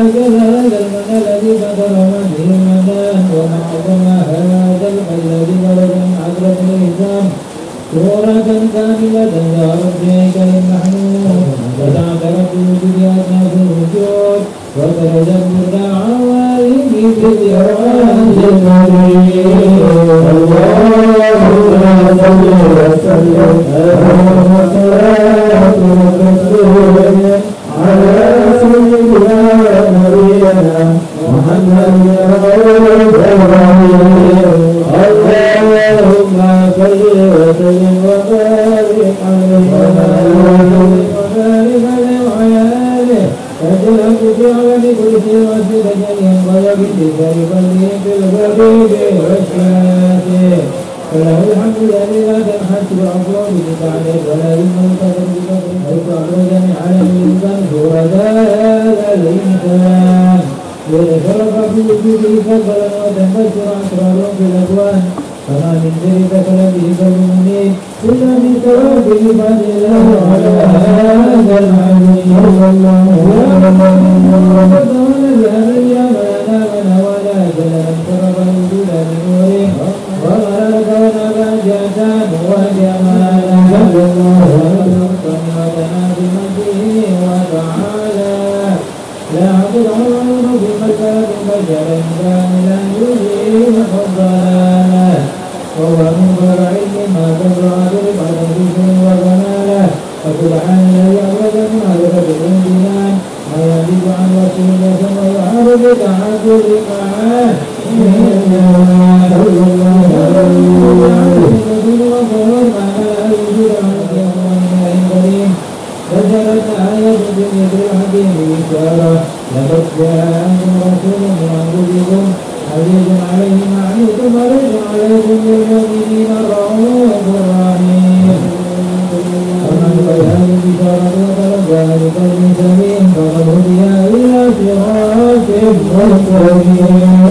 أجل هذا المنى الذي بدر به المنان وما عظم هذا الذي بلغ من حضرة الإسلام سورة كاملة يا ربي كريم محمود وتعترف بوجود أصناف الوجود وترجم بالدعوائم بالقرآن الكريم اللهم صل وسلم والصلاة والتسليم على سيدنا ونبينا محمد اللهم صل وسلم وبارك عليه وبارك على آله وجلك في عالم كل شيء وسيد جميع ضيق بسر فضله بالغريب والشهاده وله الحمد الذي لا تنحس بالعفو بتعالى ولا بالمنتظر بفضل حيث أخرجني على الإنسان سورة الإنسان ليتشرف في وجوده فضلا وتنبشر أسراره في الأكوان فما من ذلك كلامه فالمؤمنين إلا من توافه فضل الله على هذا العظيم يا من ولا جلال شرف الوجود من نوره وغرق ونبى جهتان وجمالا وتنا بمجده وتعالى لا عبد الله بمكان بشر كاملا يجيب فضلا وهو من غير علم ما تبرع بعد ذكر وجماله فسبحان الذي أخرج من هذا الإنسان ما يزيد عن وسيلة ويعرض تعدد معاه فجرت آية بذكر الحكيم بإشارة لقد جاءكم رسول من أنفسكم عزيز عليه ما عنتم حريص عليكم بالمؤمنين رؤوف رحيم ومن بيان البشارة وتلقى بقلب سليم فقد هدي إلى صراط مستقيم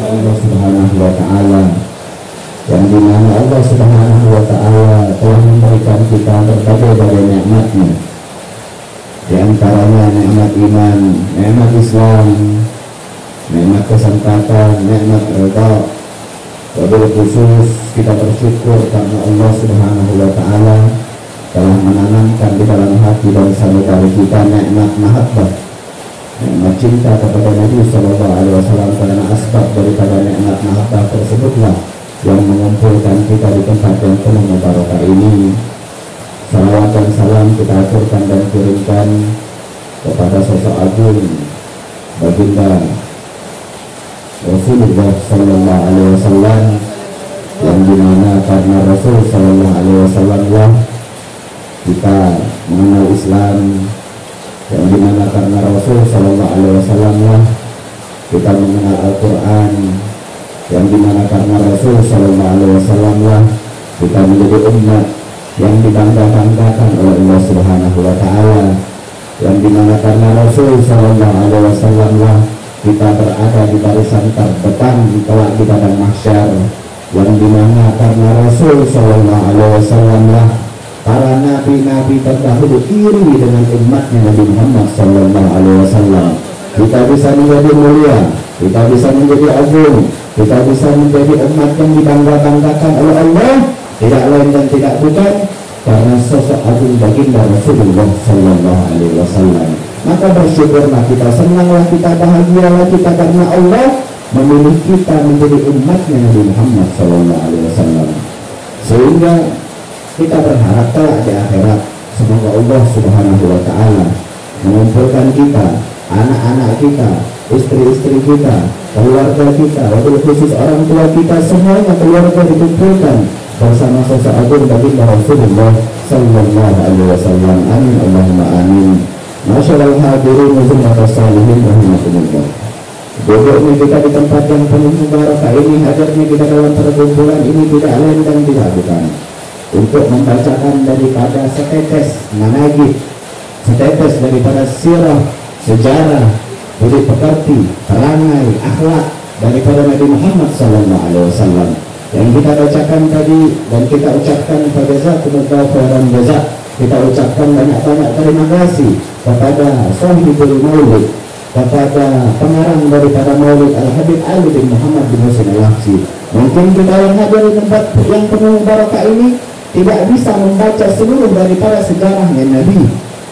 Allah Subhanahu wa Ta'ala, yang dimana Allah Subhanahu wa Ta'ala telah memberikan kita berbagai nikmatnya, di antaranya nikmat iman, nikmat Islam, nikmat kesempatan, nikmat redha. Wabil khusus kita bersyukur karena Allah Subhanahu wa Ta'ala telah menanamkan di dalam hati dan saudara kita nikmat mahabbah, nikmat cinta kepada Nabi Sallallahu Alaihi Wasallam, karena asbab daripada nikmat mahabbah tersebutlah yang mengumpulkan kita di tempat yang penuh mubarakah ini. Salawat dan salam kita aturkan dan kirimkan kepada sosok agung baginda Rasulullah Sallallahu Alaihi Wasallam, yang dimana karena Rasul Sallallahu Alaihi Wasallam lah kita mengenal Islam, yang dimana karena Rasul Sallallahu Alaihi Wasallam lah kita mengenal Al-Quran, yang dimana karena Rasul Sallallahu Alaihi Wasallam lah kita menjadi umat yang dibangga-banggakan oleh Allah Subhanahu wa Ta'ala. yang dimana karena Rasul Sallallahu Alaihi Wasallam lah kita berada di barisan terdepan kelak di padang mahsyar, yang dimana karena Rasul Sallallahu Alaihi Wasallam lah para nabi-nabi terdahulu iri dengan umatnya Nabi Muhammad Sallallahu Alaihi Wasallam. Kita bisa menjadi mulia, kita bisa menjadi agung, kita bisa menjadi umat yang dibangga-banggakan oleh Allah, tidak lain dan tidak bukan karena sosok agung baginda Rasulullah Sallallahu Alaihi Wasallam. Maka bersyukurlah kita, senanglah kita, bahagialah kita karena Allah memilih kita menjadi umatnya Nabi Muhammad Sallallahu Alaihi Wasallam. Sehingga kita berharap kelak di akhirat semoga Allah Subhanahu Wa Taala mengumpulkan kita, anak-anak kita, istri-istri kita, keluarga kita, wabil khusus orang tua kita, semuanya keluarga dikumpulkan bersama sosok agung baginda Rasulullah Sallallahu Alaihi Wasallam. Amin Allahumma amin. Masyaallah hadirin wa salihin rahimakumullah. Duduknya kita di tempat yang penuh mubarakah ini, hadirnya kita dalam perkumpulan ini tidak lain dan tidak bukan untuk membacakan daripada setetes managib, setetes daripada sirah, sejarah, budi pekerti, perangai, akhlak daripada Nabi Muhammad Sallallahu Alaihi Wasallam yang kita bacakan tadi dan kita ucapkan pada jazakumullahu khairan jazak. Kita ucapkan banyak-banyak terima kasih kepada Sahibul Maulid, kepada pengarang daripada Maulid Al-Habib Ali bin Muhammad bin Husain Al-Aqsi. Mungkin kita yang hadir di tempat yang penuh barakah ini tidak bisa membaca seluruh daripada sejarahnya Nabi.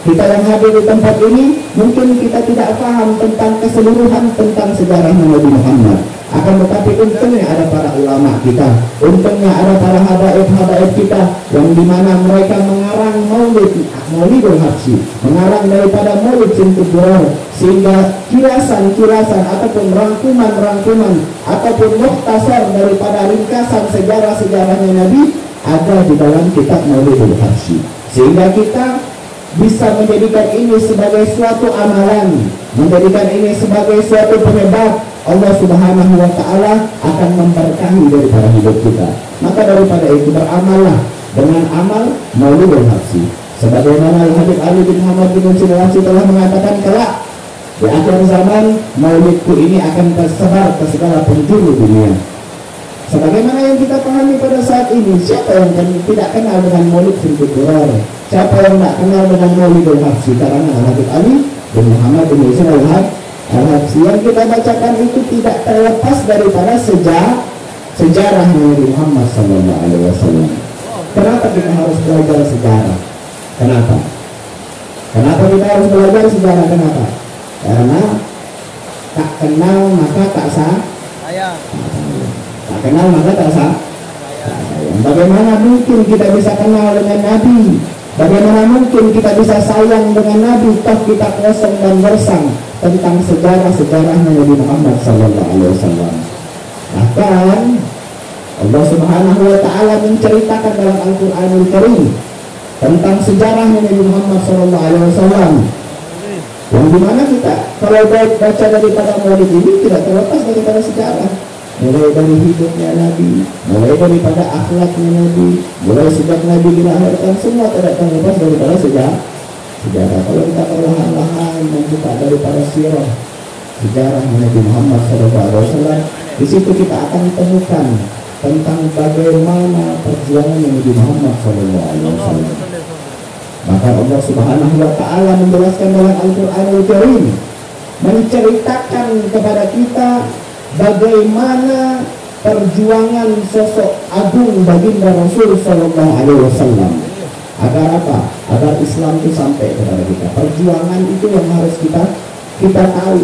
Kita yang hadir di tempat ini mungkin kita tidak paham tentang keseluruhan tentang sejarahnya Nabi Muhammad. Akan tetapi untungnya ada para ulama kita, untungnya ada para habaib kita yang dimana mereka mengarang Maulidul Habsyi, mengarang daripada Maulid Sintuburar, sehingga kirasan-kirasan ataupun rangkuman-rangkuman ataupun mukhtasar daripada ringkasan sejarah-sejarahnya Nabi ada di dalam kitab Maulidul Habsyi, sehingga kita bisa menjadikan ini sebagai suatu amalan, menjadikan ini sebagai suatu penyebab Allah Subhanahu Wa Taala akan memberkahi daripada hidup kita. Maka daripada itu beramallah dengan amal Maulidul Habsyi, sebagaimana Al-Habib Ali bin Muhammad bin Husain Al-Aqsi telah mengatakan kelak di akhir zaman maulidku ini akan tersebar ke segala penjuru dunia. Sebagaimana yang kita pahami pada saat ini, siapa yang tidak kenal dengan Maulid Sintuburar? Siapa yang tidak kenal dengan Maulidul Habsyi? Karena Al-Habib Ali bin Muhammad bin Husain Al-Habsyi yang kita bacakan itu tidak terlepas daripada sejarah Nabi Muhammad Sallallahu Alaihi Wasallam. Kenapa kita harus belajar sejarah? Kenapa? Kenapa kita harus belajar sejarah? Kenapa? Karena tak kenal maka tak sah. Tak kenal maka tak sah. Bagaimana mungkin kita bisa kenal dengan Nabi? Bagaimana mungkin kita bisa sayang dengan Nabi toh kita kosong dan bersang tentang sejarah-sejarahnya Nabi Muhammad Sallallahu Alaihi Wasallam. Bahkan Allah Subhanahu Wa Taala menceritakan dalam Al-Quranul Karim tentang sejarahnya Nabi Muhammad Sallallahu Alaihi Wasallam, yang dimana kita kalau baca daripada Maulid ini tidak terlepas daripada sejarah, mulai dari hidupnya Nabi, mulai daripada akhlaknya Nabi, mulai sejak Nabi dilahirkan, semua tidak terlepas daripada sejarah. Kalau kita perlahan-lahan membuka daripada sirah sejarah Nabi Muhammad SAW, di situ kita akan temukan tentang bagaimana perjuangan Nabi Muhammad SAW. Maka Allah Subhanahu Wa Taala menjelaskan dalam Al-Quranul Karim, menceritakan kepada kita bagaimana perjuangan sosok agung baginda Rasul Sallallahu Alaihi Wasallam. Agar apa? Agar Islam itu sampai kepada kita. Perjuangan itu yang harus kita tahu.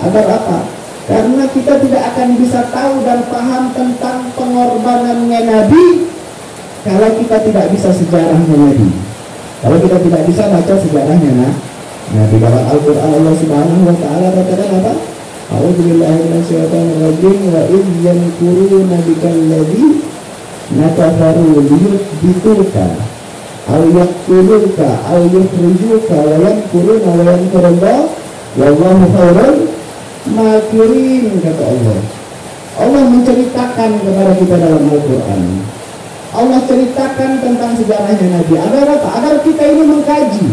Agar apa? Karena kita tidak akan bisa tahu dan paham tentang pengorbanannya Nabi kalau kita tidak bisa sejarahnya Nabi. Kalau kita tidak bisa baca sejarahnya Nabi. Dalam Al-Quran Allah Subhanahu Wa Taala katakan apa? A'udzubillahi minasyaitonirrajim wa idh yamkuruna bikal ladzina kafaru liyuthbituka aw yaqtuluka aw yukhrijuka wa yamkuruna wa yamkurullah wallahu khairul makirin, kata Allah. Allah menceritakan kepada kita dalam Al-Quran. Allah ceritakan tentang sejarahnya Nabi. Agar apa? Agar kita ini mengkaji,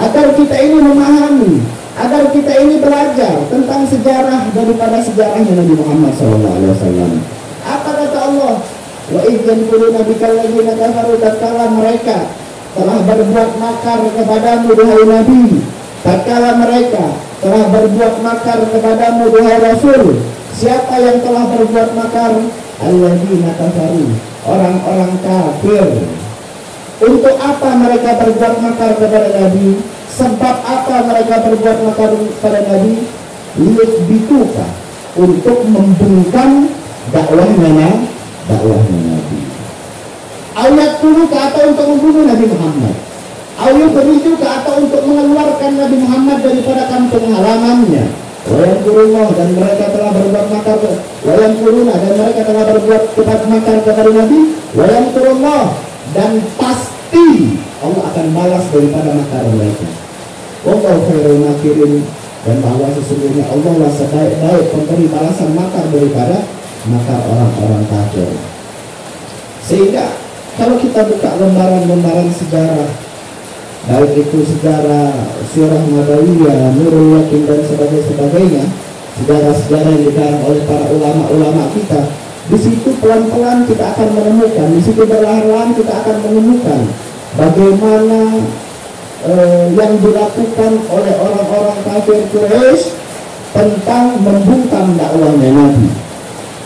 agar kita ini memahami, agar kita ini belajar tentang sejarah daripada sejarahnya Nabi Muhammad SAW. Apa kata Allah? Wa idh yanfuruna bikal ladzina kafaru, tatkala mereka telah berbuat makar kepadamu duhai Nabi, tatkala mereka telah berbuat makar kepadamu duhai Rasul. Siapa yang telah berbuat makar? Alladzina kafaru, orang-orang kafir. Untuk apa mereka berbuat makar kepada Nabi? Sebab apa mereka berbuat makar kepada Nabi? Liyuthbituka, untuk membungkam dakwahnya Nabi. Ayat tuluka, atau untuk membunuh Nabi Muhammad. Ayat beriduka, atau untuk mengeluarkan Nabi Muhammad daripada kampung halamannya. Wayamkurullah, dan mereka telah berbuat makar. Wayamkuruna, dan mereka telah berbuat makar kepada Nabi. Wayamkurullah, dan pasti Allah akan balas daripada makar mereka. Wallahu khairul makirin, dan bahwa sesungguhnya Allah lah sebaik-baik pemberi balasan makar daripada makar orang-orang kafir. Sehingga kalau kita buka lembaran-lembaran sejarah, baik itu sejarah Sirah Nabawiyah, Nurul Yakin dan sebagainya, sejarah-sejarah yang dikarang oleh para ulama-ulama kita, di situ pelan-pelan kita akan menemukan, di situ perlahan-lahan kita akan menemukan bagaimana yang dilakukan oleh orang-orang kafir Quraisy tentang membungkam dakwahnya Nabi.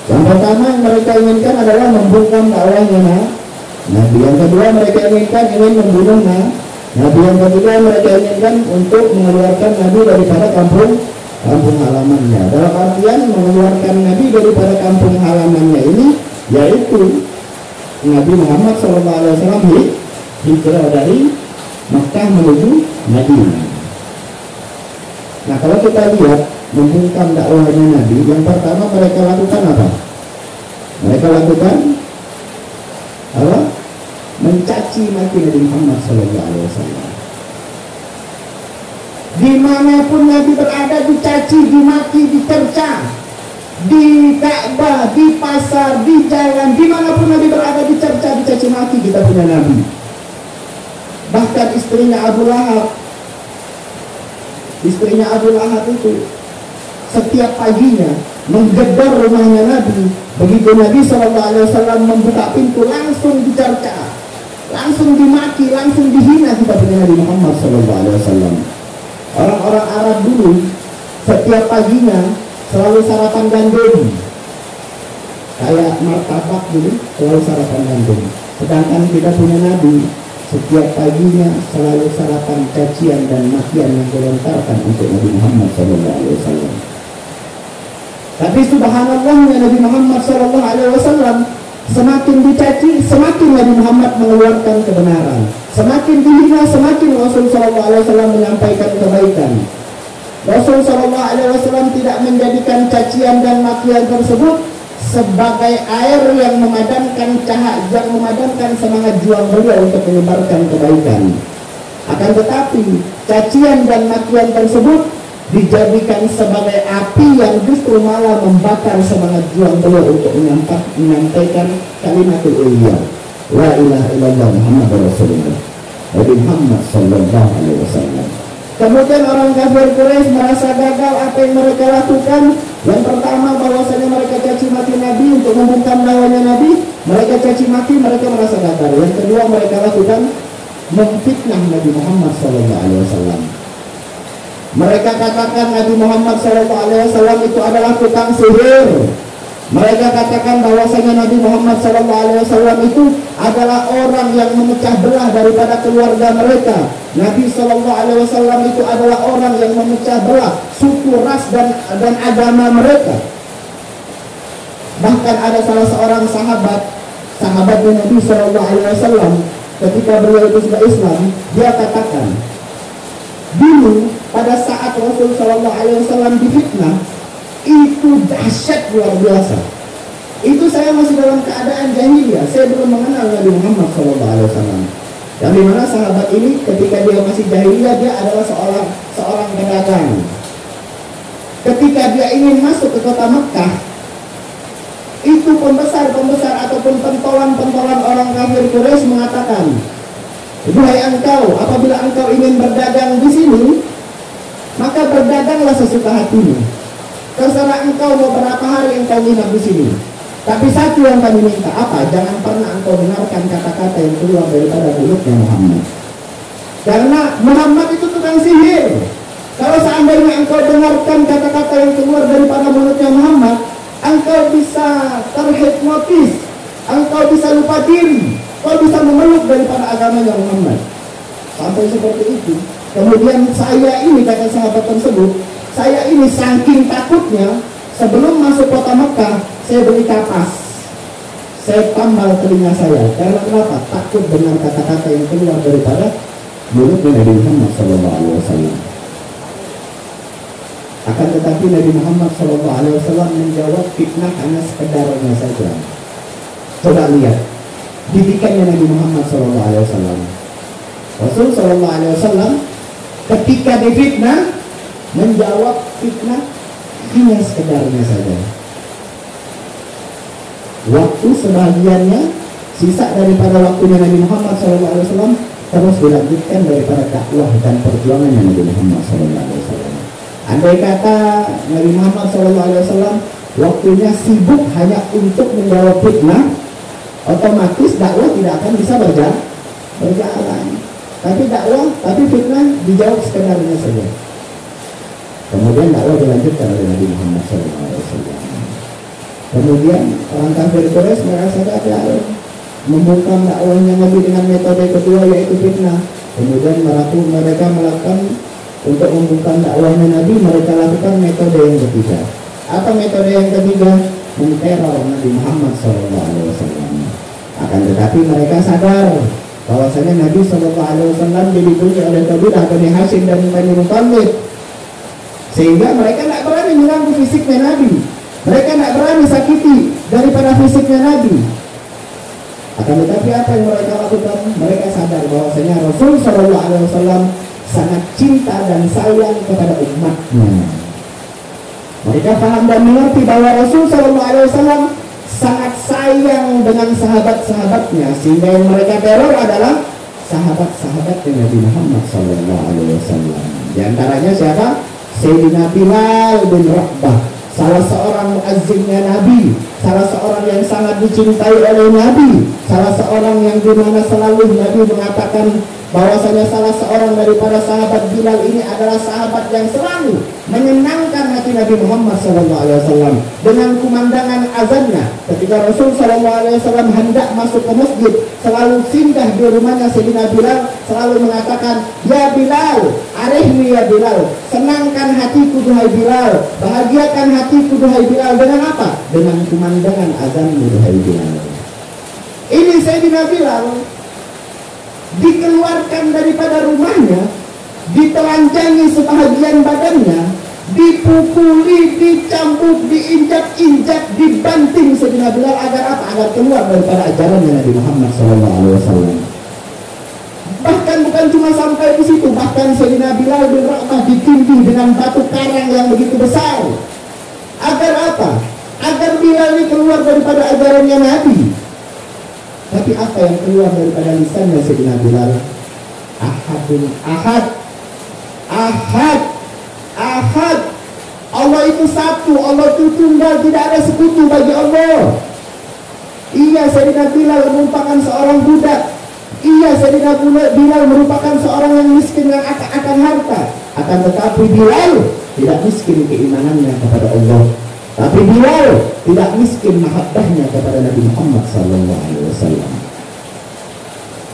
Yang pertama yang mereka inginkan adalah membungkam dakwahnya Nabi. Yang kedua mereka ingin membunuh Nabi. Yang ketiga mereka inginkan untuk mengeluarkan Nabi daripada kampung halamannya. Dalam artian mengeluarkan Nabi daripada kampung halamannya ini, yaitu Nabi Muhammad SAW hijrah dari Makkah menuju Madinah. Nah, kalau kita lihat membungkam dakwahnya Nabi, yang pertama mereka lakukan apa? Mereka lakukan apa? Mencaci maki Nabi Muhammad SAW. Dimanapun Nabi berada, dicaci, dimaki, dicerca. Di Ka'bah, di pasar, di jalan, dimanapun Nabi berada, dicerca, dicaci maki kita punya Nabi. Bahkan istrinya Abu Lahab itu setiap paginya menggedor rumahnya Nabi. Begitu Nabi SAW membuka pintu, langsung dicerca, langsung dimaki, langsung dihina kita punya Nabi Muhammad SAW. Orang-orang Arab dulu setiap paginya selalu sarapan gandum, kayak martabak dulu selalu sarapan gandum. Sedangkan kita punya Nabi setiap paginya selalu sarapan cacian dan makian yang dilontarkan untuk Nabi Muhammad SAW. Tapi subhanallahnya Nabi Muhammad SAW semakin dicaci, semakin Nabi Muhammad mengeluarkan kebenaran. Semakin dihina, semakin Rasul SAW menyampaikan kebaikan. Rasul SAW tidak menjadikan cacian dan makian tersebut sebagai air yang memadamkan cahaya, yang memadamkan semangat juang beliau untuk menyebarkan kebaikan. Akan tetapi cacian dan makian tersebut dijadikan sebagai api yang justru malah membakar semangat juang beliau untuk menyampaikan kalimatul uliyah, la ilaha illallah Muhammadur Rasulullah, Nabi Muhammad sallallahu alaihi wasallam. Kemudian orang kafir Quraisy merasa gagal apa yang mereka lakukan. Yang pertama, bahwasanya mereka caci maki Nabi untuk membungkam dakwahnya Nabi. Mereka caci maki, mereka merasa gagal. Yang kedua, mereka lakukan memfitnah Nabi Muhammad SAW. Mereka katakan Nabi Muhammad SAW itu adalah tukang sihir. Mereka katakan bahwasanya Nabi Muhammad SAW itu adalah orang yang memecah belah daripada keluarga mereka. Nabi SAW itu adalah orang yang memecah belah suku, ras dan agama mereka. Bahkan ada salah seorang sahabatnya Nabi SAW, ketika beliau itu sudah Islam, dia katakan, dulu pada saat Rasul SAW difitnah, itu dahsyat luar biasa. Itu saya masih dalam keadaan jahiliyah, saya belum mengenal Nabi Muhammad SAW. Dan dimana sahabat ini ketika dia masih jahiliyah, dia adalah seorang pedagang. Ketika dia ingin masuk ke kota Mekah, itu pembesar ataupun pentolan orang kafir Quraisy mengatakan, Duhai engkau, apabila engkau ingin berdagang di sini, maka berdaganglah sesuka hatimu. Terserah engkau mau berapa hari engkau nginap di sini. Tapi satu yang kami minta, apa? Jangan pernah engkau dengarkan kata-kata yang keluar daripada mulutnya Muhammad. Karena Muhammad itu tukang sihir. Kalau seandainya engkau dengarkan kata-kata yang keluar daripada mulutnya Muhammad, engkau bisa terhipnotis, engkau bisa lupa diri, engkau bisa memeluk daripada agamanya Muhammad. Sampai seperti itu. Kemudian saya ini, kata sahabat tersebut, saya ini saking takutnya, sebelum masuk kota Mekah, saya beli kapas, saya tambal telinga saya. Karena kenapa? Takut dengan kata-kata yang keluar daripada mulutnya Nabi Muhammad SAW. Akan tetapi Nabi Muhammad SAW menjawab fitnah hanya sekedarnya saja. Coba lihat didikannya Nabi Muhammad SAW. Rasul SAW ketika difitnah menjawab fitnah hanya sekedarnya saja. Waktu sebagiannya sisa daripada waktunya Nabi Muhammad SAW terus dilanjutkan daripada dakwah dan perjuangannya Nabi Muhammad SAW. Andai kata Nabi Muhammad SAW waktunya sibuk hanya untuk menjawab fitnah, otomatis dakwah tidak akan bisa berjalan. Tapi fitnah dijawab sekedarnya saja. Kemudian dakwah dilanjutkan oleh Nabi Muhammad SAW. Kemudian orang kafir Quraisy merasa gagal, membuka dakwahnya Nabi dengan metode kedua, yaitu fitnah. Kemudian mereka melakukan untuk membuka dakwahnya Nabi, mereka lakukan metode yang ketiga. Apa metode yang ketiga? Menteror Nabi Muhammad SAW. Akan tetapi mereka sadar bahwasanya Nabi SAW dilindungi oleh kabilah Bani Hashim dan Bani Muthalib, sehingga mereka tidak berani mengganggu fisiknya Nabi. Mereka tidak berani sakiti daripada fisiknya Nabi. Akan tetapi apa yang mereka lakukan? Mereka sadar bahwasanya Rasul SAW sangat cinta dan sayang kepada umatnya. Mereka paham dan mengerti bahwa Rasul SAW sangat sayang dengan sahabat-sahabatnya, sehingga yang mereka teror adalah sahabat-sahabat Nabi Muhammad SAW. Di antaranya siapa? Sayyidina Bilal bin Rabah, salah seorang muazzinnya Nabi, salah seorang yang sangat dicintai oleh Nabi, salah seorang yang dimana selalu Nabi mengatakan bahwasanya salah seorang daripada sahabat Bilal ini adalah sahabat yang selalu menyenangkan hati Nabi Muhammad SAW dengan kumandangan azannya. Ketika Rasul SAW hendak masuk ke masjid, selalu singgah di rumahnya Sayyidina Bilal, selalu mengatakan, "Ya Bilal, arihni ya Bilal, senangkan hatiku duhai Bilal, bahagiakan hatiku duhai Bilal." Dengan apa? Dengan kumandangan azanmu duhai Bilal. Ini Sayyidina Bilal dikeluarkan daripada rumahnya, ditelanjangi sebahagian badannya, dipukuli, dicambuk, diinjak-injak, dibanting Sayyidina Bilal agar apa? Agar keluar daripada ajarannya Nabi Muhammad SAW. Bahkan bukan cuma sampai di situ, bahkan Sayyidina Bilal bin Rabah ditindih dengan batu karang yang begitu besar. Agar apa? Agar Bilal ini keluar daripada ajarannya Nabi. Tapi apa yang keluar daripada lisannya Sayyidina Bilal? Ahadun ahad, ahad, ahad. Allah itu satu, Allah itu tunggal, tidak ada sekutu bagi Allah. Iya, Sayyidina Bilal merupakan seorang budak. Iya, Sayyidina Bilal merupakan seorang yang miskin yang akan harta. Akan tetapi Bilal tidak miskin keimanannya kepada Allah. Tapi Bilal tidak miskin mahabbahnya kepada Nabi Muhammad SAW.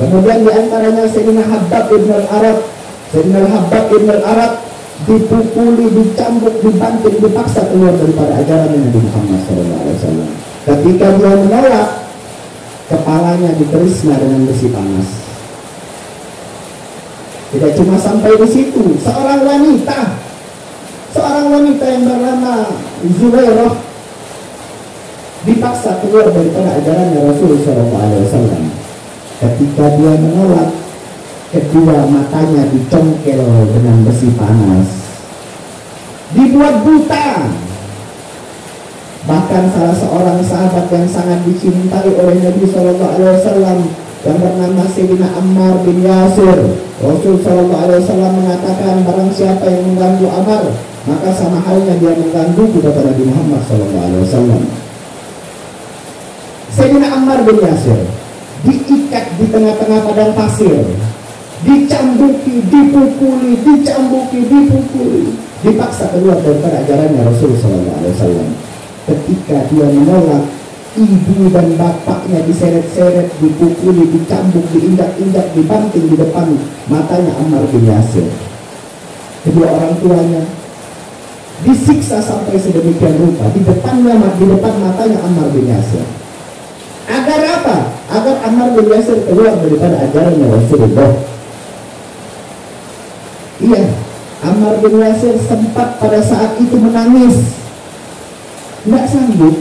Kemudian diantaranya Sayyidina Habbab ibn al-Arab. Sayyidina Habbab ibn al-Arab dipukuli, dicambuk, dibanting, dipaksa keluar daripada ajaran Nabi Muhammad SAW. Ketika dia menolak, kepalanya diterisna dengan besi panas. Tidak cuma sampai di situ, seorang wanita yang bernama Zubairah dipaksa keluar daripada ajaran Rasulullah SAW. Ketika dia menolak, kedua matanya dicongkel dengan besi panas, dibuat buta. Bahkan salah seorang sahabat yang sangat dicintai oleh Nabi SAW yang bernama Sayyidina Ammar bin Yasir. Rasul Shallallahu Alaihi Wasallam mengatakan, barang siapa yang mengganggu Ammar, maka sama halnya dia mengganggu kepada Nabi Muhammad Shallallahu Alaihi Wasallam. Sayyidina Ammar bin Yasir diikat di tengah-tengah padang pasir, dicambuki, dipukuli, dicambuki, dipukuli, dipaksa keluar daripada ajarannya Rasul Shallallahu Alaihi Wasallam. Ketika dia menolak, ibu dan bapaknya diseret-seret, dipukuli, dicambuk, diinjak-injak, dibanting di depan matanya Ammar bin Yasir. Kedua orang tuanya disiksa sampai sedemikian rupa di depan matanya Ammar bin Yasir. Agar apa? Agar Ammar bin Yasir keluar daripada ajarannya Rasulullah. Iya, Ammar bin Yasir sempat pada saat itu menangis, tidak sanggup.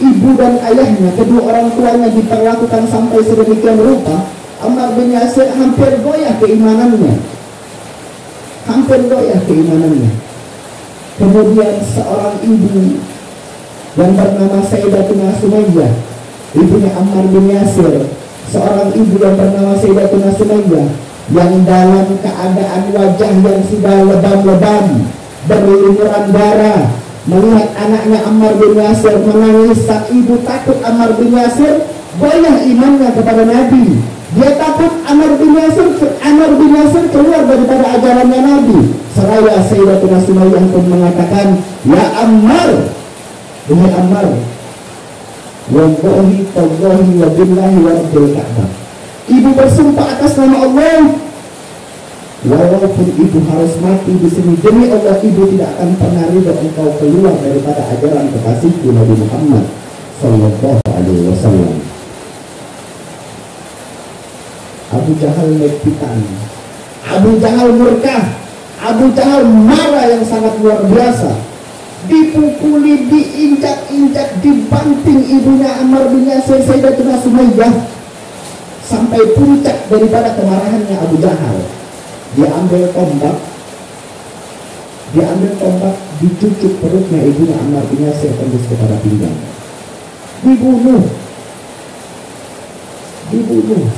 Ibu dan ayahnya, kedua orang tuanya diperlakukan sampai sedemikian rupa. Ammar bin Yasir hampir goyah keimanannya. Kemudian seorang ibu yang bernama Sayyidatuna Sumayyah, ibunya Ammar bin Yasir, seorang ibu yang bernama Sayyidatuna Sumayyah, yang dalam keadaan wajah yang sudah lebam-lebam, berlumuran darah, melihat anaknya Ammar bin Yasir menangis. Sang ibu takut Ammar bin Yasir goyah imannya kepada Nabi. Dia takut Ammar bin Yasir keluar daripada ajarannya Nabi. Seraya Sayyidatuna Sumayyah pun mengatakan, ya Ammar, wahai Ammar, wallahi tallahi wa billahi wa rabbil Ka'bah, ibu bersumpah atas nama Allah, walaupun ibu harus mati di sini, demi Allah ibu tidak akan pernah ridha engkau keluar daripada ajaran kekasihku Nabi Muhammad Sallallahu Alaihi Wasallam. Abu Jahal mekitan, Abu Jahal murka, Abu Jahal marah yang sangat luar biasa. Dipukuli, diinjak-injak, dibanting ibunya Ammar bin Yasir, Sayyidatuna Sumayyah, sampai puncak daripada kemarahannya Abu Jahal. Dia ambil tombak, dicucuk perutnya ibunya Ammar bin Yasir tembus kepada pinggang. Dibunuh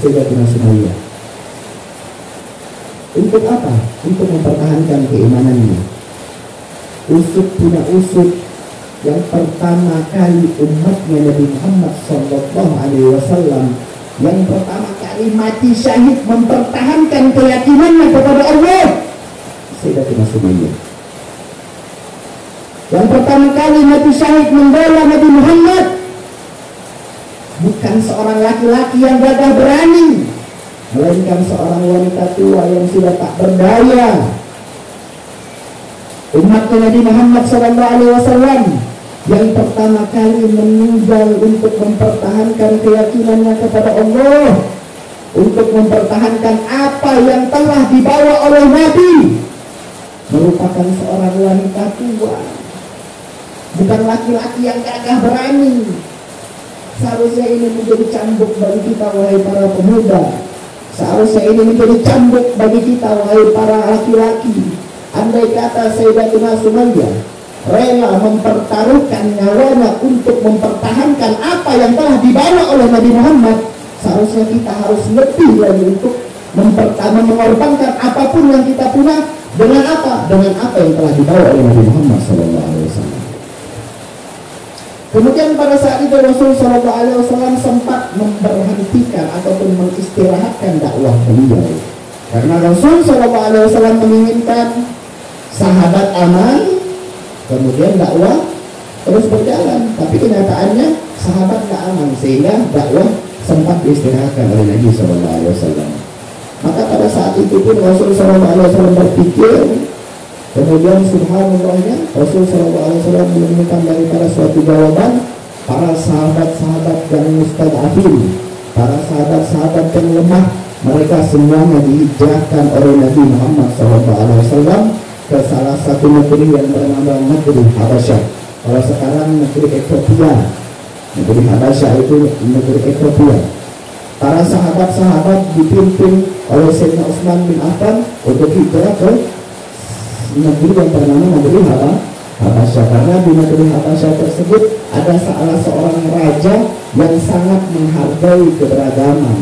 Sayyidatuna Sumayyah. Untuk apa? Untuk mempertahankan keimanannya. Usut punya usut, yang pertama kali umatnya Nabi Muhammad Sallallahu Alaihi Wasallam, yang pertama kali mati syahid mempertahankan keyakinannya kepada Allah, Sayyidatuna Sumayyah. Yang pertama kali mati syahid membela Nabi Muhammad, bukan seorang laki-laki yang gagah berani, melainkan seorang wanita tua yang sudah tak berdaya. Umatnya Nabi Muhammad SAW yang pertama kali meninggal untuk mempertahankan keyakinannya kepada Allah, untuk mempertahankan apa yang telah dibawa oleh Nabi, merupakan seorang wanita tua, bukan laki-laki yang gagah berani. Seharusnya ini menjadi cambuk bagi kita, wahai para pemuda. Seharusnya ini menjadi cambuk bagi kita, wahai para laki-laki. Andai kata Sayyidatuna Sumayyah rela mempertaruhkan nyawanya untuk mempertahankan apa yang telah dibawa oleh Nabi Muhammad, seharusnya kita harus lebih lagi untuk mengorbankan apapun yang kita punya. Dengan apa? Dengan apa yang telah dibawa oleh Nabi Muhammad SAW. Kemudian pada saat itu Rasul SAW sempat memberhentikan ataupun mengistirahatkan dakwah beliau, karena Rasul SAW menginginkan sahabat aman, kemudian dakwah terus berjalan. Tapi kenyataannya sahabat tak aman, sehingga dakwah sempat diistirahatkan oleh Nabi SAW. Maka pada saat itu pun Rasul SAW berpikir, kemudian subhanallahnya Rasul SAW menemukan daripada suatu jawaban para sahabat-sahabat yang mustad'afin, para sahabat-sahabat yang lemah, mereka semuanya dihijrahkan oleh Nabi Muhammad SAW ke salah satu negeri yang bernama negeri Habasyah. Kalau sekarang negeri Ethiopia, negeri Habasyah itu negeri Ethiopia. Para sahabat-sahabat dipimpin oleh Sayyidina Utsman bin Affan untuk hijrah ke negeri yang bernama negeri Habasyah, karena di negeri Habasyah tersebut ada salah seorang raja yang sangat menghargai keberagaman,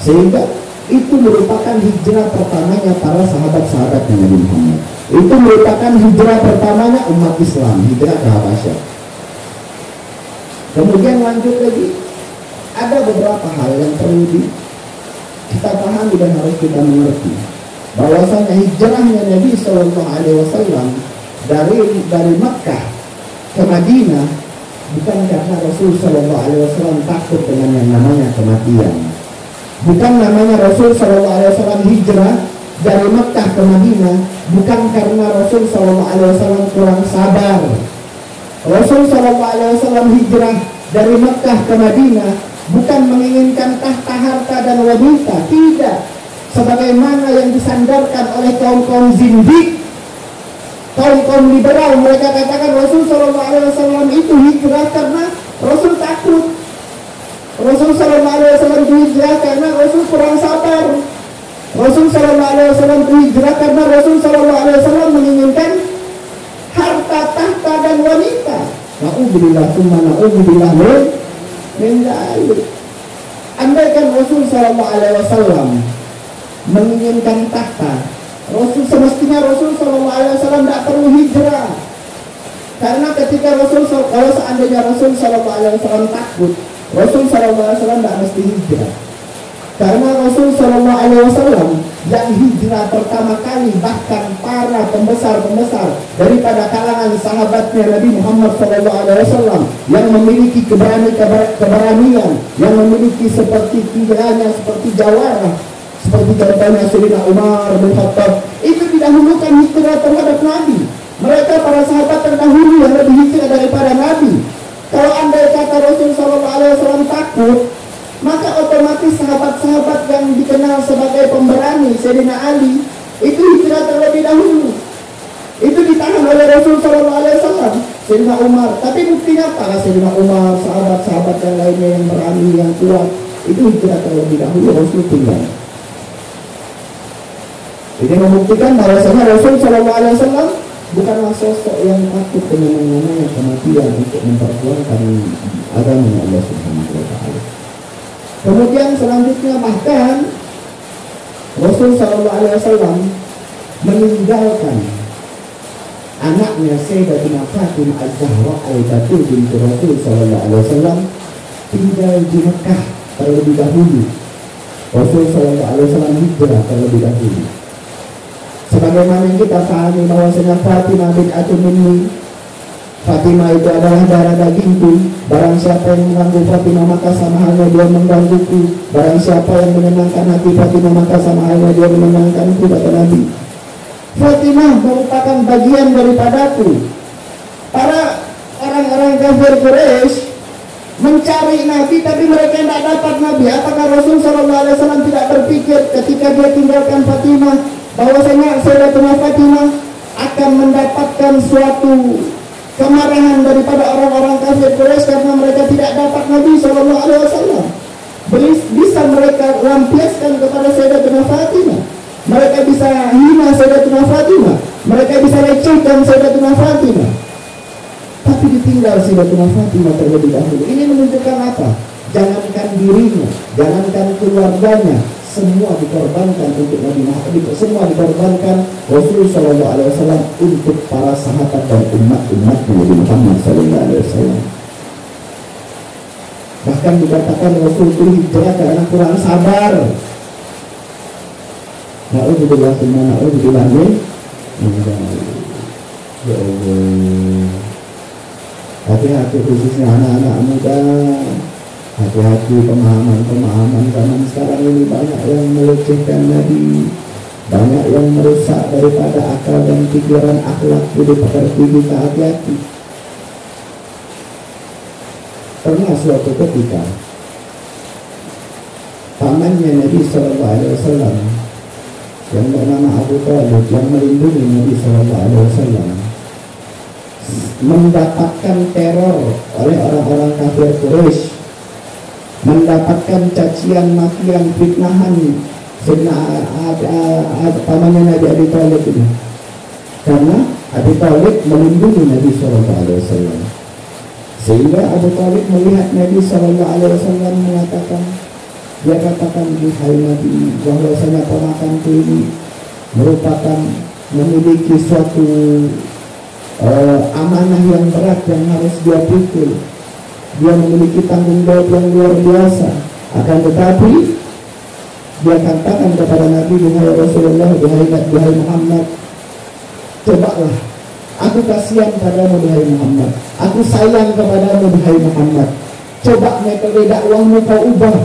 Sehingga itu merupakan hijrah pertamanya para sahabat-sahabat Nabi Muhammad. Itu merupakan hijrah pertamanya umat Islam, hijrah ke Habasyah. Kemudian lanjut lagi, ada beberapa hal yang perlu kita pahami dan harus kita mengerti. Bahwasanya hijrahnya Nabi SAW dari Makkah ke Madinah bukan karena Rasul SAW takut dengan yang namanya kematian. Bukan namanya Rasul SAW hijrah dari Makkah ke Madinah bukan karena Rasul SAW kurang sabar. Rasul SAW hijrah dari Makkah ke Madinah bukan menginginkan tahta, harta dan wanita, tidak. Sebagaimana yang disandarkan oleh kaum-kaum zindik, kaum-kaum liberal, mereka katakan Rasul SAW itu hijrah karena Rasul takut. Rasul SAW itu hijrah karena Rasul kurang sabar. Rasul SAW itu hijrah karena Rasul SAW menginginkan harta, tahta dan wanita. Na'udzubillah summa na'udzubillah min dzalik. Andaikan Rasul SAW menginginkan tahta, semestinya Rasul SAW tidak perlu hijrah. Karena ketika kalau seandainya Rasul SAW takut, Rasul SAW tidak mesti hijrah. Karena Rasul SAW yang hijrah pertama kali, bahkan para pembesar-pembesar daripada kalangan sahabatnya Nabi Muhammad SAW yang memiliki keberanian, yang memiliki seperti tinggalnya, seperti Jawarah, seperti contohnya Sayyidina Umar bin Khattab, itu didahulukan hijrah terhadap Nabi. Mereka para sahabat terdahulu yang lebih hijrah daripada Nabi. Kalau andai kata Rasul SAW takut, maka otomatis sahabat-sahabat yang dikenal sebagai pemberani, Sayyidina Ali, itu hijrah terlebih dahulu. Itu ditahan oleh Rasul SAW, Sayyidina Umar. Tapi buktinya para Sayyidina Umar, sahabat-sahabat yang lainnya yang berani, yang kuat, itu hijrah terlebih dahulu, Rasul tinggal. Ini membuktikan bahwasanya Rasul SAW bukanlah sosok yang takut dengan namanya kematian untuk memperjuangkan agama Allah Subhanahu wa Ta'ala. Kemudian selanjutnya bahkan Rasul SAW meninggalkan anaknya Sayyidatina Fatimah Az-Zahra al-Batul binti Rasul SAW tinggal di Mekah terlebih dahulu. Rasul SAW hijrah terlebih dahulu. Sebagaimana yang kita pahami bahwasanya Fatimah bid'atun minni, Fatimah itu adalah darah dagingku. Barang siapa yang mengganggu Fatimah maka sama halnya dia menggangguku. Barang siapa yang menyenangkan hati Fatimah maka sama halnya dia menyenangkanku, kata Nabi. Fatimah merupakan bagian daripadaku. Para orang-orang kafir Quraisy mencari Nabi tapi mereka tidak dapat Nabi. Apakah Rasul SAW tidak berpikir ketika dia tinggalkan Fatimah bahwasanya Sayyidatina Fatimah akan mendapatkan suatu kemarahan daripada orang-orang kafir Quraisy karena mereka tidak dapat Nabi SAW? Bisa mereka lampiaskan kepada Sayyidatina Fatimah, mereka bisa hina Sayyidatina Fatimah, mereka bisa lecehkan Sayyidatina Fatimah, tapi ditinggal Sayyidatina Fatimah terlebih dahulu. Ini menunjukkan apa? Jangankan dirinya, jangankan keluarganya, semua dikorbankan untuk Nabi Muhammad, semua dikorbankan Rasulullah SAW untuk para sahabat dan umat-umat Nabi Muhammad SAW. Bahkan dikatakan Rasul itu hijrah karena kurang sabar. Na'udzubillah summa na'udzubillah min ya Allah. Hati-hati khususnya anak-anak muda. Hati-hati pemahaman zaman sekarang ini, banyak yang melecehkan Nabi, banyak yang merusak daripada akal dan pikiran akhlak budi pekerti kita. Hati-hati. Pernah suatu ketika pamannya Nabi SAW yang bernama Abu Thalib yang melindungi Nabi SAW mendapatkan teror oleh orang-orang kafir Quraisy, mendapatkan cacian, makian, fitnahan pamannya Nabi Abi Thalib ini, karena Abi Thalib melindungi Nabi SAW. Sehingga Abu Thalib melihat Nabi SAW mengatakan, Dia katakan di hari Nabi bahwasanya ponakanku ini merupakan memiliki suatu amanah yang berat yang harus dia pikul. Dia memiliki tanggung jawab yang luar biasa. Akan tetapi dia katakan kepada Nabi, "Wahai Rasulullah, wahai Muhammad, cobalah, aku kasihan padamu wahai Muhammad, aku sayang kepadamu wahai Muhammad. Coba metode dakwahmu kau ubah.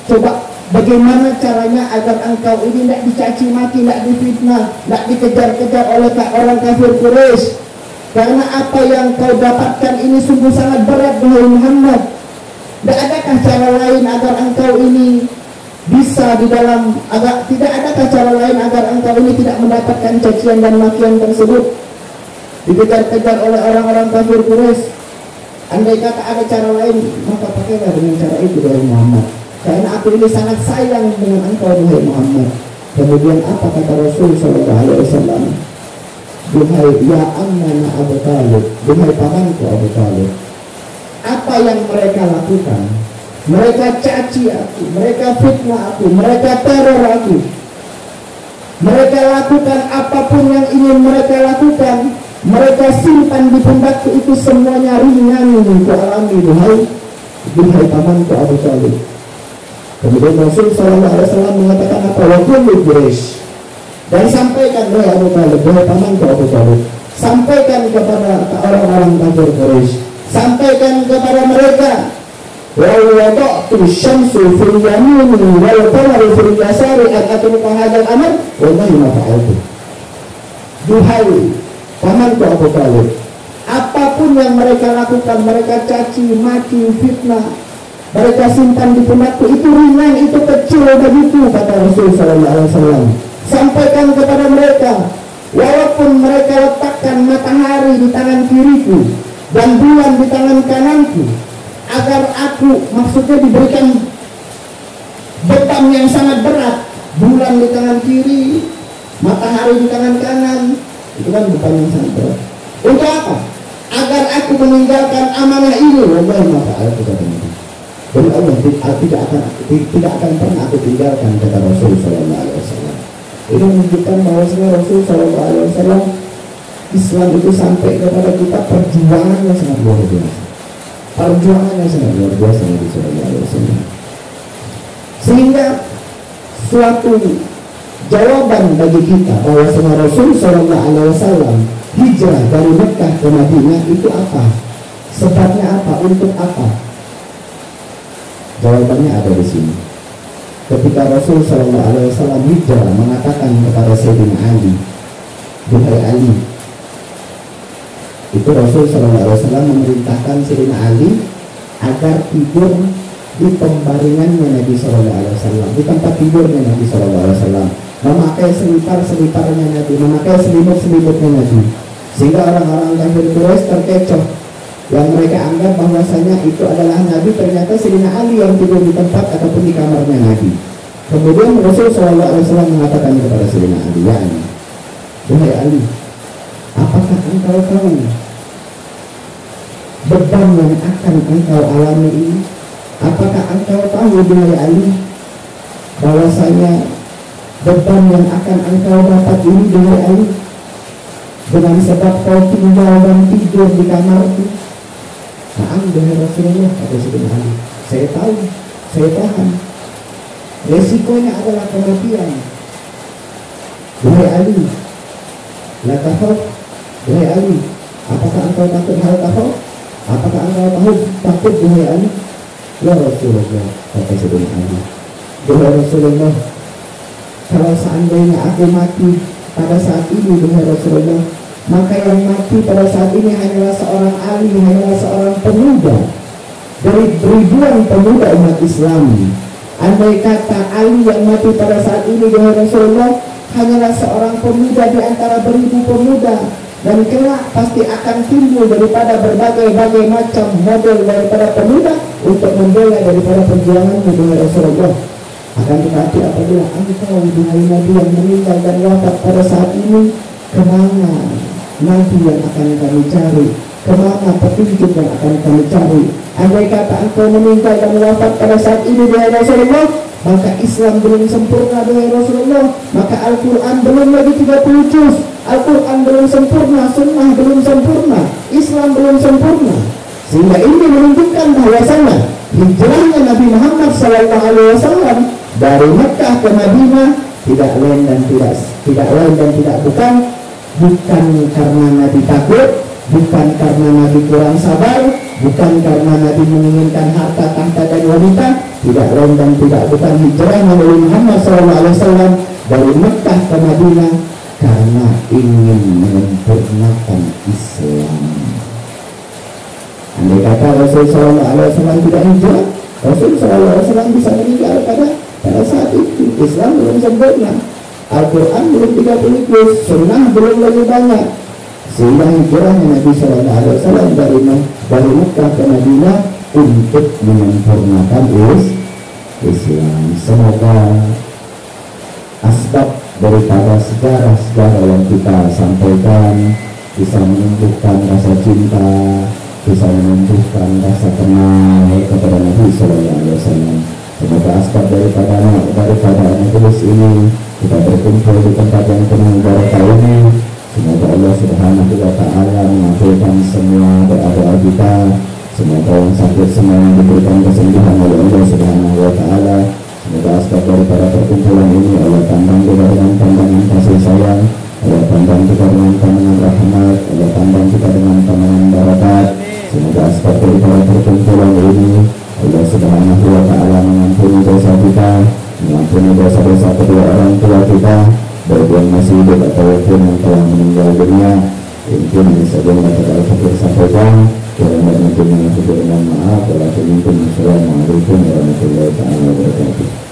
Coba bagaimana caranya agar engkau ini tidak dicaci maki, tidak difitnah, tidak dikejar-kejar oleh orang kafir Quraisy. Karena apa yang kau dapatkan ini sungguh sangat berat wahai Muhammad. Tidak adakah cara lain agar engkau ini bisa di dalam tidak adakah cara lain agar engkau ini tidak mendapatkan cacian dan makian tersebut, dikejar-kejar oleh orang-orang kafir Quraisy? Andai kata ada cara lain, maka pakailah dengan cara itu wahai Muhammad. Karena aku ini sangat sayang dengan engkau wahai Muhammad." Kemudian apa kata Rasul sallallahu alaihi wasallam? "Duhai ya ammana Abu Talib, duhai pamanku Abu Talib, apa yang mereka lakukan? Mereka caci aku, mereka fitnah aku, mereka teror aku. Mereka lakukan apapun yang ingin mereka lakukan. Mereka simpan di pundakku, itu semuanya ringan ku alami duhai pamanku Abu Talib." Kemudian Rasul sallallahu alaihi wasallam mengatakan apa? "Wa kullu Quraisy." Dan sampaikan wahai Abu Talib, wahai pamanku Abu Talib, sampaikan kepada orang-orang kafir Quraisy, sampaikan kepada mereka, "Wa wada'tu syamsu fil yamini wal qamaru fil yasari an atruka hadzal amr wallahi ma fa'altu." Duhai pamanku Abu Talib, apapun yang mereka lakukan, mereka caci, maki, fitnah, mereka simpan di pundakku, itu ringan, itu kecil begitu, kata Rasul sallallahu alaihi wasallam. Sampaikan kepada mereka, walaupun mereka letakkan matahari di tangan kiriku dan bulan di tangan kananku, agar aku, maksudnya diberikan beban yang sangat berat, bulan di tangan kiri, matahari di tangan kanan, itu kan beban yang sangat berat. Untuk apa? Agar aku meninggalkan amanah ini. Wallahi ma fa'altu, kata Nabi. Dan Allah tidak akan pernah aku tinggalkan, kata Rasul sallallahu alaihi wasallam. Ini menunjukkan bahwasanya Rasul sallallahu alaihi wasallam, Islam itu sampai kepada kita perjuangannya sangat luar biasa. Perjuangannya sangat luar biasa Nabi sallallahu alaihi wasallam. Sehingga suatu jawaban bagi kita bahwasanya Rasul sallallahu alaihi wasallam hijrah dari Mekah ke Madinah itu apa? Sebabnya apa? Untuk apa? Jawabannya ada di sini. Ketika Rasul sallallahu alaihi wasallam hijrah, mengatakan kepada Sayyidina Ali, "Duhai Ali," itu Rasul sallallahu alaihi wasallam memerintahkan Sayyidina Ali agar tidur di pembaringannya Nabi sallallahu alaihi wasallam, di tempat tidurnya Nabi sallallahu alaihi wasallam, memakai selipar-seliparnya Nabi, memakai selimut-selimutnya Nabi, sehingga orang-orang kafir Quraisy terkecoh. Yang mereka anggap bahwasanya itu adalah Nabi, ternyata Sayyidina Ali yang tidur di tempat ataupun di kamarnya Nabi. Kemudian Rasul SAW mengatakan kepada Sayyidina Ali, "Ya Ali, wahai Ali, apakah engkau tahu beban yang akan engkau alami ini? Apakah engkau tahu wahai Ali, bahwasanya beban yang akan engkau dapat ini wahai Ali, dengan sebab kau tinggal dan tidur di kamarku?" "Na'am wahai Rasulullah," kata Sayyidina Ali, "saya tahu, saya paham. Resikonya adalah kematian. Wahai Ali, la takhaf, wahai Ali, apakah engkau takut hal takhaf? Apakah engkau takut wahai Ali?" "Ya Rasulullah," kata Sayyidina Ali, "wahai Rasulullah, kalau seandainya aku mati pada saat ini wahai Rasulullah, maka yang mati pada saat ini hanyalah seorang Ali, hanyalah seorang pemuda dari ribuan pemuda umat Islam. Andai kata Ali yang mati pada saat ini wahai Rasulullah hanyalah seorang pemuda di antara beribu pemuda, dan kelak pasti akan timbul daripada berbagai macam model daripada pemuda untuk membela daripada perjuanganmu wahai Rasulullah. Akan tetapi apabila engkau wahai Nabi yang meninggal dan wafat pada saat ini, kemana Nabi yang akan kami cari? Kemana petunjuk yang akan kami cari? Andai kata engkau meninggal dan wafat pada saat ini wahai Rasulullah, maka Islam belum sempurna dengan Rasulullah, maka Al-Quran belum lagi 30 juz, Al-Quran belum sempurna, sunnah belum sempurna, Islam belum sempurna. Sehingga ini menunjukkan bahwasanya hijrahnya Nabi Muhammad SAW dari Mekah ke Madinah tidak lain dan tidak bukan karena Nabi takut, bukan karena Nabi kurang sabar, bukan karena Nabi menginginkan harta, tahta dan wanita. Tidak lain dan tidak bukan hijrah Nabi Muhammad SAW dari Mekah ke Madinah karena ingin menyempurnakan Islam. Andai kata Rasul SAW tidak hijrah, Rasul SAW bisa meninggal pada saat itu. Islam belum sempurna, Al-Quran belum 30 juz, sunnah belum lagi banyak. Sehingga hijrahnya Nabi SAW dari Mekah ke Madinah untuk menyempurnakan Islam. Semoga asbab daripada sejarah-sejarah yang kita sampaikan bisa menumbuhkan rasa cinta, bisa menumbuhkan rasa kenal kepada Nabi SAW. Semoga asbab daripada majelis ini kita berkumpul di tempat yang penuh barakah ini. Semoga Allah Subhanahu wa Ta'ala mengabulkan semua doa-doa kita. Semoga yang sakit semuanya diberikan kesembuhan oleh Allah Subhanahu wa Ta'ala. Semoga asbab daripada perkumpulan ini Allah pandang kita dengan pandangan kasih sayang, Allah pandang kita dengan pandangan rahmat, Allah pandang kita dengan pandangan barakat. Semoga asbab daripada perkumpulan ini Allah Subhanahu wa Ta'ala mengampuni dosa kita, mengampuni dosa-dosa kedua orang tua kita, baik yang masih hidup ataupun yang telah meninggal dunia. Mungkin ini saja yang dapat Al-Fakir sampaikan. Kiranya mungkin dengan maaf. Assalamualaikum warahmatullahi wabarakatuh.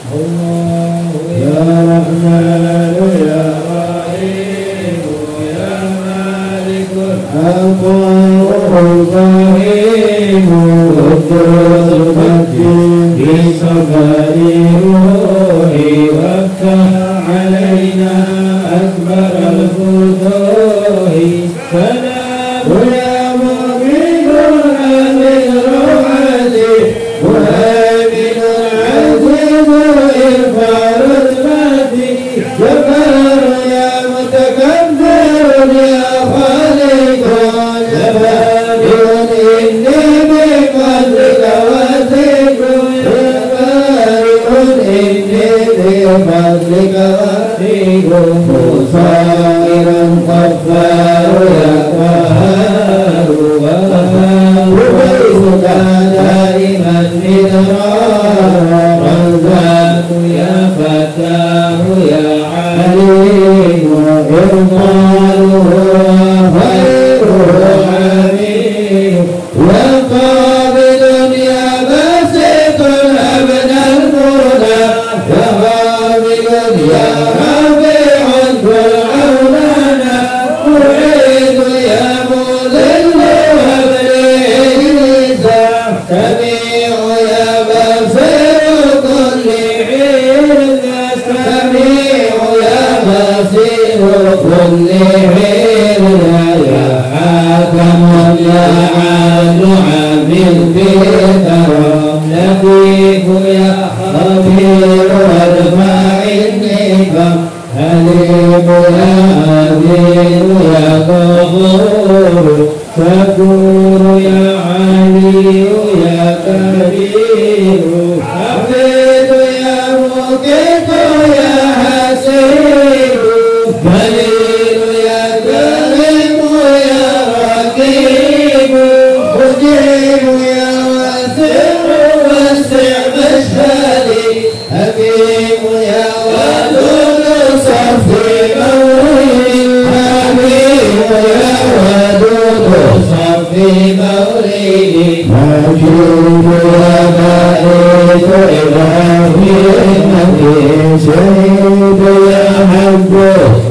Allah ya Rahman ya Rahim ya Malikul Al-Qur'an Rahim Qudus Matin Bisabari Ruhi Waftah alaina akbar al-futuhi Salamu ya mu'minun amin ruhati جبار يا متكبر يا خالق جبار إني بقدرك وثيق جبار إني بقدرك وثيق مصائر غفار يا قهار وغفارك دائما مدرار رزاق يا فتاه يا عليم إرضاؤه خير حميد يا قابل يا باسط الأبن المولى يا قابل يا رافع فرعوننا معيد يا مذل وابليس سميع يا بصير كل حين سميع يا بصير كل حين يا حاكم يا عدل عامل بكرم لطيف يا خبير وادفع النقم حليم يا عديل يا غفور شكور يا علي يا كبير حفيظ يا مقيت يا حسيب جليل يا كريم يا رقيب مجيب يا واسع مشهدي حكيم يا ودود صفي مولي حبيب يا ودود صفي مولي مجيب يا بائس إبراهيم شهيد يا حق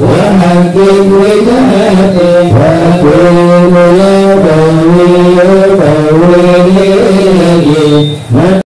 وحكيم وجهتي حكيم يا قوي قوي